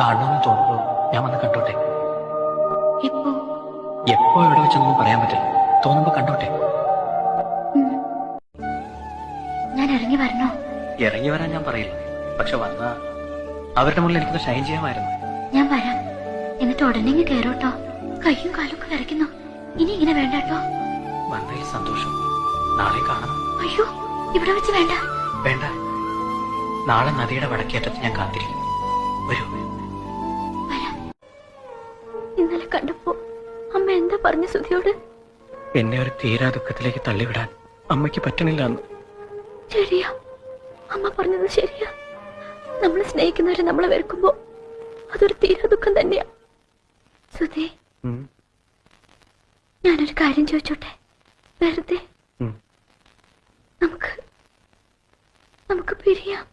കാണണമെന്ന് തോന്നുമ്പോ ഞാൻ വന്ന് കണ്ടോട്ടെ. എപ്പോ? എപ്പോ എവിടെ വെച്ചൊന്നും പറയാൻ പറ്റില്ല. തോന്നുമ്പോ കണ്ടോട്ടെ. ഞാൻ ഇറങ്ങി വരണോ? ഇറങ്ങി വരാൻ ഞാൻ പറയില്ല. പക്ഷെ വന്നാ അവരുടെ മുന്നിൽ എനിക്കൊന്ന് ഷൈൻ ചെയ്യാമായിരുന്നു. ഞാൻ വരാം. എന്നിട്ട് ഉടനെ കേറോട്ടോ. കയ്യും കാലും ഒക്കെ വിറയ്ക്കുന്നു. ഇനി ഇങ്ങനെ വേണ്ട കേട്ടോ. വന്നതിൽ സന്തോഷം. നാളെ കാണണം. അയ്യോ, ഇവിടെ വെച്ച് വേണ്ട. വേണ്ട. നാളെ നദിയുടെ വടക്കേറ്റത്ത് ഞാൻ കാത്തിരിക്കും. വരൂ. വരാം. ഇന്നലെ കണ്ടപ്പോ അമ്മ എന്താ പറഞ്ഞ സുധിയോട്? എന്നെ ഒരു തീരാ ദുഃഖത്തിലേക്ക് തള്ളിവിടാൻ അമ്മയ്ക്ക് പറ്റണില്ല എന്ന്. ശരിയാ, അമ്മ പറഞ്ഞത് ശരിയാ. നമ്മളെ സ്നേഹിക്കുന്നവരെ നമ്മളെ വെറുക്കുമ്പോ അതൊരു തീരാ ദുഃഖം തന്നെയാ. സുധി, ഞാനൊരു കാര്യം ചോദിച്ചോട്ടെ? വെറുതെ നമുക്ക് പിരിയാം.